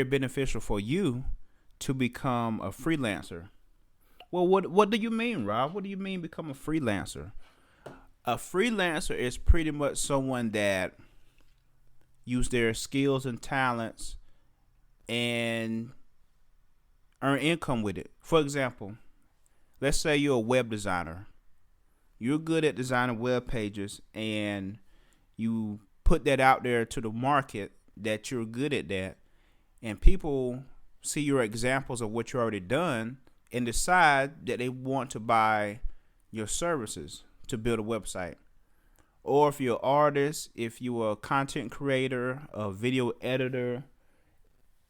very beneficial for you to become a freelancer. Well, what do you mean, Rob? What do you mean become a freelancer? A freelancer is pretty much someone that use their skills and talents and earn income with it. For example, let's say you're a web designer. You're good at designing web pages and you put that out there to the market that you're good at that, and people see your examples of what you already done and decide that they want to buy your services to build a website. Or if you're an artist, if you're a content creator, a video editor,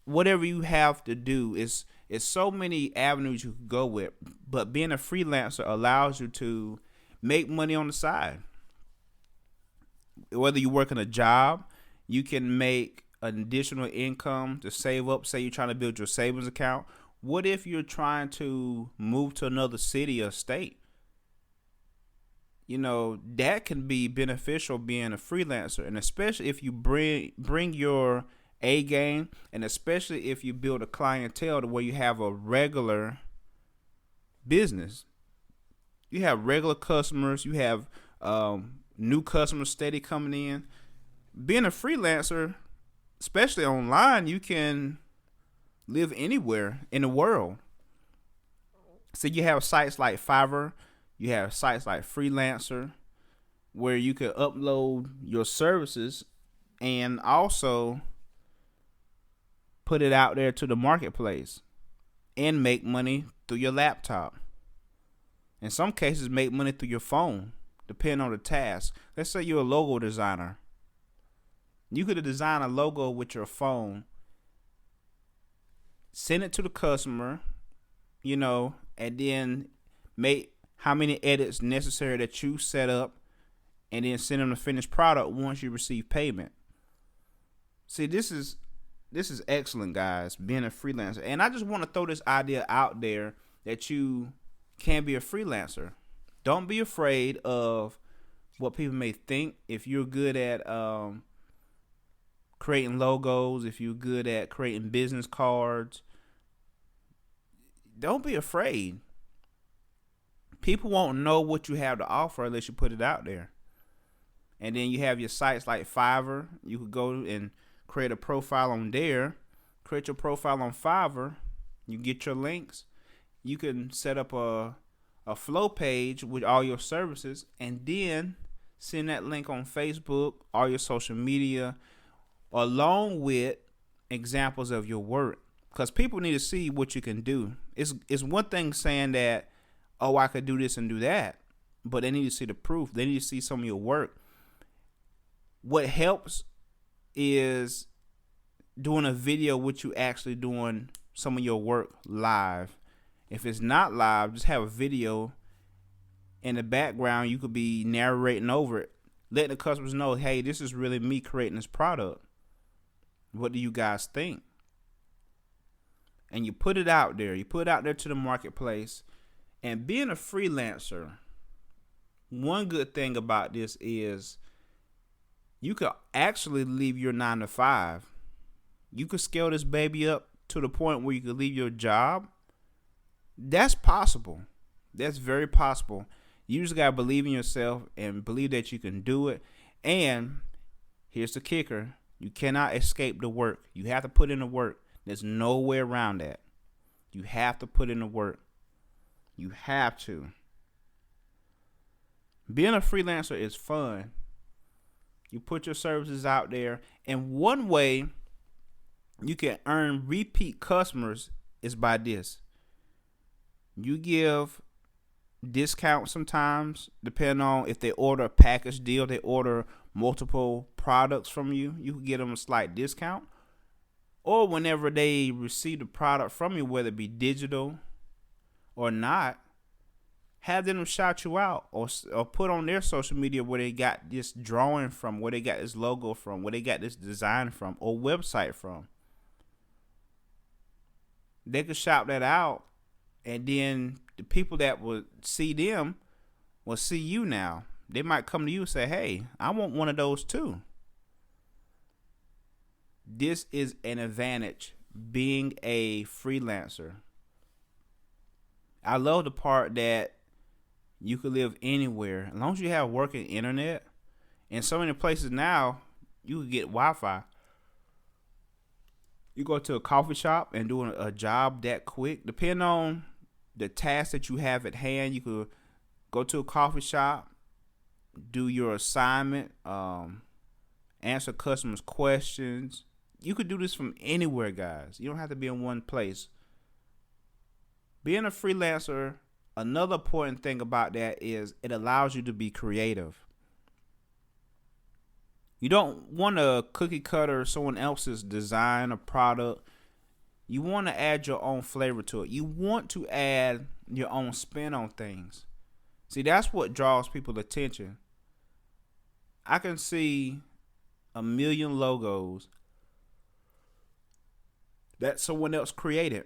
whatever you have to do is so many avenues you could go with. But being a freelancer allows you to make money on the side. Whether you work in a job, you can make an additional income to save up. Say you're trying to build your savings account. What if you're trying to move to another city or state? That can be beneficial being a freelancer, and especially if you bring your A game, and especially if you build a clientele to where you have a regular business. You have regular customers, you have new customers steady coming in. Being a freelancer, especially online, you can live anywhere in the world. So you have sites like Fiverr, you have sites like Freelancer, where you can upload your services and also put it out there to the marketplace and make money through your laptop. In some cases, make money through your phone, depending on the task. Let's say you're a logo designer. You could design a logo with your phone, send it to the customer, and then make how many edits necessary that you set up, and then send them the finished product once you receive payment. See, this is excellent, guys, being a freelancer. And I just want to throw this idea out there that you can be a freelancer. Don't be afraid of what people may think. If you're good at creating logos, if you're good at creating business cards, don't be afraid. People won't know what you have to offer unless you put it out there. And then you have your sites like Fiverr. You could go and create a profile on there, create your profile on Fiverr. You get your links. You can set up a flow page with all your services, and then send that link on Facebook, all your social media, along with examples of your work. Because people need to see what you can do. It's one thing saying that, oh, I could do this and do that, but they need to see the proof. They need to see some of your work. What helps is doing a video with you actually doing some of your work live. If it's not live, just have a video in the background. You could be narrating over it, letting the customers know, hey, this is really me creating this product. What do you guys think? And you put it out there. You put it out there to the marketplace. And being a freelancer, one good thing about this is you could actually leave your 9-to-5. You could scale this baby up to the point where you could leave your job. That's possible. That's very possible. You just got to believe in yourself and believe that you can do it. And here's the kicker. You cannot escape the work. You have to put in the work. There's no way around that. You have to put in the work. You have to. Being a freelancer is fun. You put your services out there. And one way you can earn repeat customers is by this. You give discounts sometimes, depending on if they order a package deal, they order multiple products from you, you can get them a slight discount. Or whenever they receive the product from you, whether it be digital or not, have them shout you out or put on their social media where they got this drawing from, where they got this logo from, where they got this design from, or website from. They could shout that out, and then the people that would see them will see you now. They might come to you and say, hey, I want one of those too. This is an advantage being a freelancer. I love the part that you could live anywhere as long as you have working internet. In so many places now, you can get Wi-Fi. You go to a coffee shop and do a job that quick. Depending on the task that you have at hand, you could go to a coffee shop, do your assignment, answer customers' questions. You could do this from anywhere, guys. You don't have to be in one place. Being a freelancer, another important thing about that is it allows you to be creative. You don't want to cookie cutter someone else's design or product. You want to add your own flavor to it. You want to add your own spin on things. See, that's what draws people's attention. I can see a million logos that someone else created.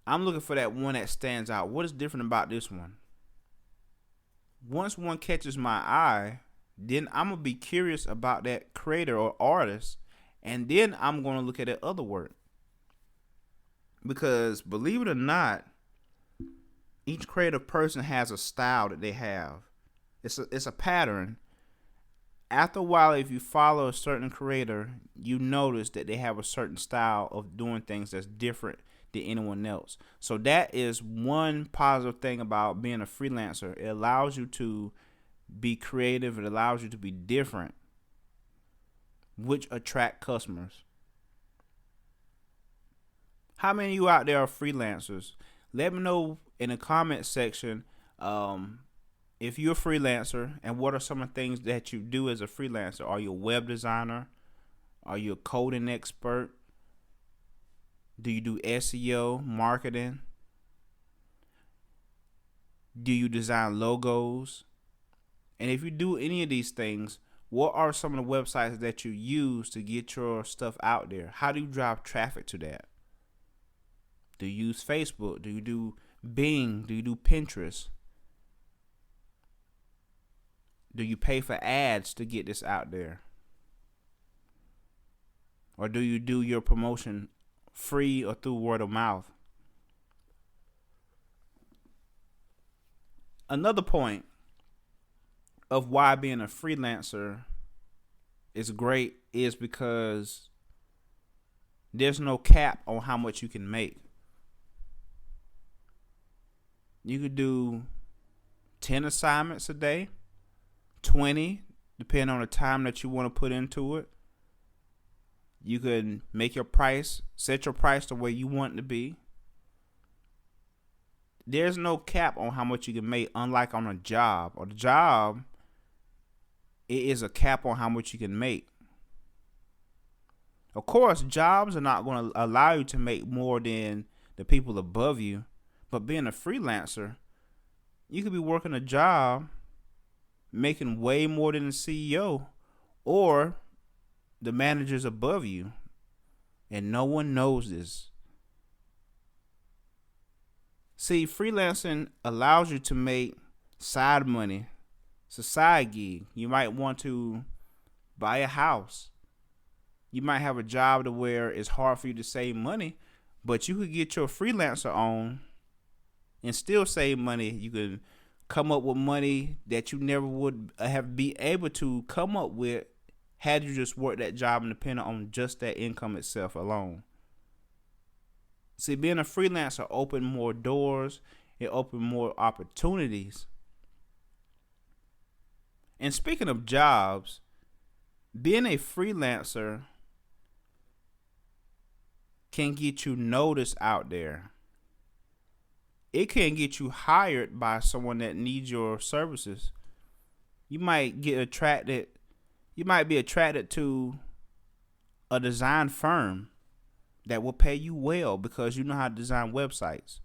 I'm looking for that one that stands out. What is different about this one? Once one catches my eye, then I'm going to be curious about that creator or artist, and then I'm going to look at that other work. Because believe it or not, each creative person has a style that they have. It's a pattern. After a while, if you follow a certain creator, you notice that they have a certain style of doing things that's different than anyone else. So that is one positive thing about being a freelancer. It allows you to be creative. It allows you to be different, which attract customers. How many of you out there are freelancers? Let me know in the comment section if you're a freelancer and what are some of the things that you do as a freelancer. Are you a web designer? Are you a coding expert? Do you do SEO, marketing? Do you design logos? And if you do any of these things, what are some of the websites that you use to get your stuff out there? How do you drive traffic to that? Do you use Facebook? Do you do Bing? Do you do Pinterest? Do you pay for ads to get this out there? Or do you do your promotion free or through word of mouth? Another point of why being a freelancer is great is because there's no cap on how much you can make. You could do 10 assignments a day, 20, depending on the time that you want to put into it. You can make your price, set your price the way you want it to be. There's no cap on how much you can make, unlike on a job. Or the job, it is a cap on how much you can make. Of course, jobs are not going to allow you to make more than the people above you. But being a freelancer, you could be working a job making way more than the CEO or the managers above you, and no one knows this. See, freelancing allows you to make side money. It's a side gig. You might want to buy a house. You might have a job to where it's hard for you to save money, but you could get your freelancer on and still save money. You could come up with money that you never would have be able to come up with had you just worked that job and depended on just that income itself alone. See, being a freelancer opened more doors. It opened more opportunities. And speaking of jobs, being a freelancer can get you noticed out there. It can get you hired by someone that needs your services. You might be attracted to a design firm that will pay you well because you know how to design websites.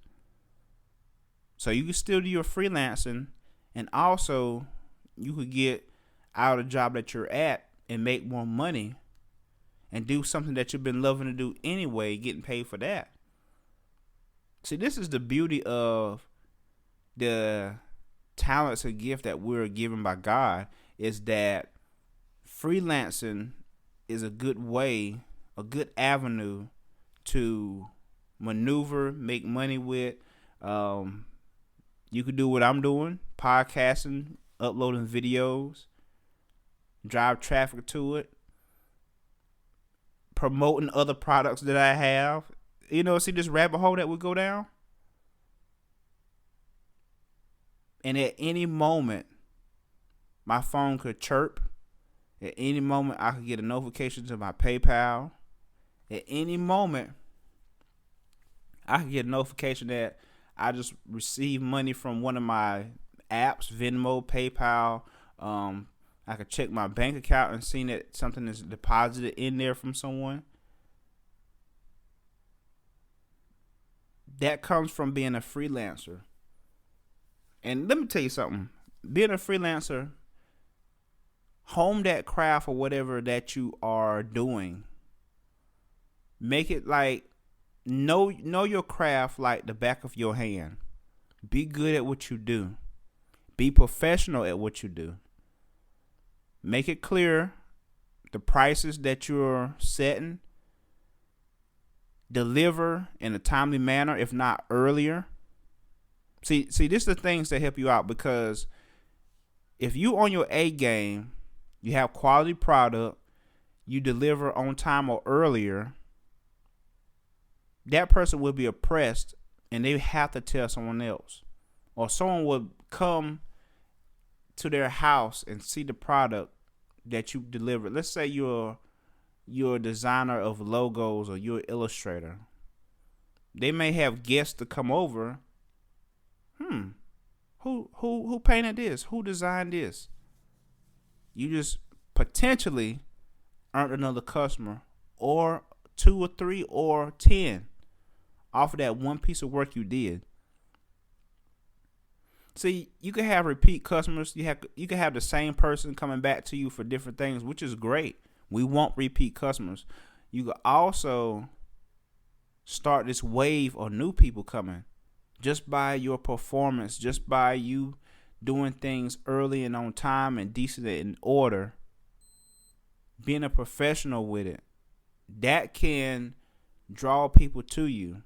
So you can still do your freelancing, and also you could get out of the job that you're at and make more money and do something that you've been loving to do anyway, getting paid for that. See, this is the beauty of the talents and gift that we're given by God, is that freelancing is a good way a good avenue to maneuver, make money with. You could do what I'm doing, podcasting, uploading videos, drive traffic to it, promoting other products that I have. See this rabbit hole that we go down? And at any moment, my phone could chirp. At any moment, I could get a notification to my PayPal. At any moment, I could get a notification that I just received money from one of my apps, Venmo, PayPal. I could check my bank account and see that something is deposited in there from someone. That comes from being a freelancer. And let me tell you something. Being a freelancer, hone that craft or whatever that you are doing. Make it like know your craft like the back of your hand. Be good at what you do. Be professional at what you do. Make it clear the prices that you're setting. Deliver in a timely manner, if not earlier. See, this is the things that help you out, because if you on your A game, you have quality product, you deliver on time or earlier, that person will be oppressed and they have to tell someone else. Or someone will come to their house and see the product that you delivered. Let's say you're a designer of logos or you're an illustrator. They may have guests to come over. Who painted this? Who designed this? You just potentially earned another customer, or 2 or 3 or 10 off of that one piece of work you did. See, you can have repeat customers. You can have the same person coming back to you for different things, which is great. We want repeat customers. You can also start this wave of new people coming just by your performance, just by you doing things early and on time and decent and in order, being a professional with it. That can draw people to you.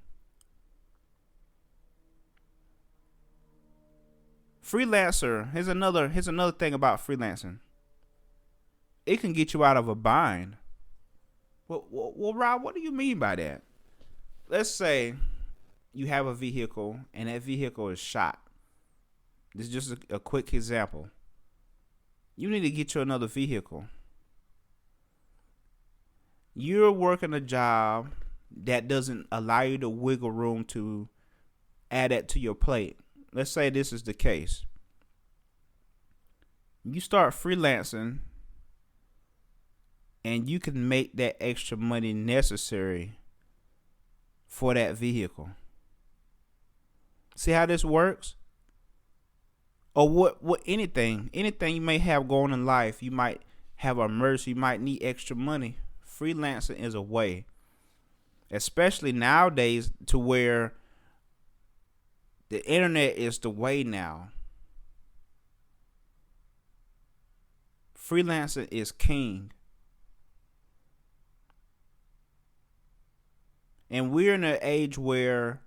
Freelancer, here's another thing about freelancing. It can get you out of a bind. Well, Rob, what do you mean by that? Let's say you have a vehicle and that vehicle is shot. This is just a quick example. You need to get you another vehicle. You're working a job that doesn't allow you the wiggle room to add that to your plate. Let's say this is the case. You start freelancing and you can make that extra money necessary for that vehicle. See how this works? Or what anything you may have going in life, you might have an emergency, you might need extra money. Freelancing is a way, especially nowadays, to where the internet is the way now. Freelancing is king. And we're in an age where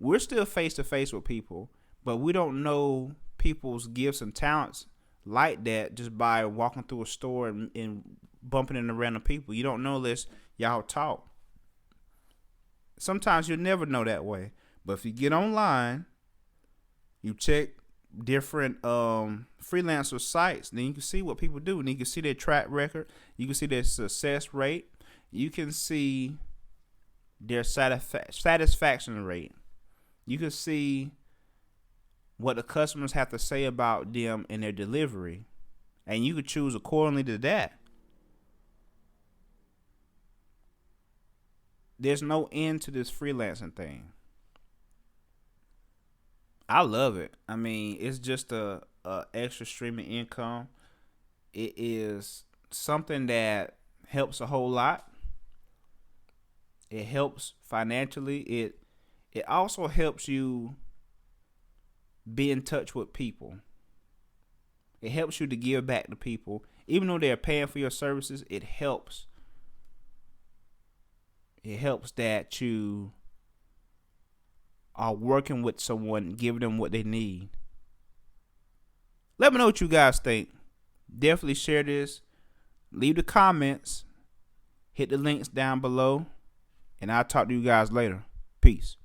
we're still face to face with people, but we don't know people's gifts and talents like that just by walking through a store and bumping into random people. You don't know unless y'all talk. Sometimes you'll never know that way. But if you get online, you check different freelancer sites, then you can see what people do. And you can see their track record. You can see their success rate. You can see their satisfaction rate. You can see what the customers have to say about them and their delivery. And you could choose accordingly to that. There's no end to this freelancing thing. I love it. I mean, it's just a extra stream of income. It is something that helps a whole lot. It helps financially. It also helps you be in touch with people. It helps you to give back to people. Even though they're paying for your services, it helps It helps that you are working with someone, giving them what they need. Let me know what you guys think. Definitely share this. Leave the comments. Hit the links down below. And I'll talk to you guys later. Peace.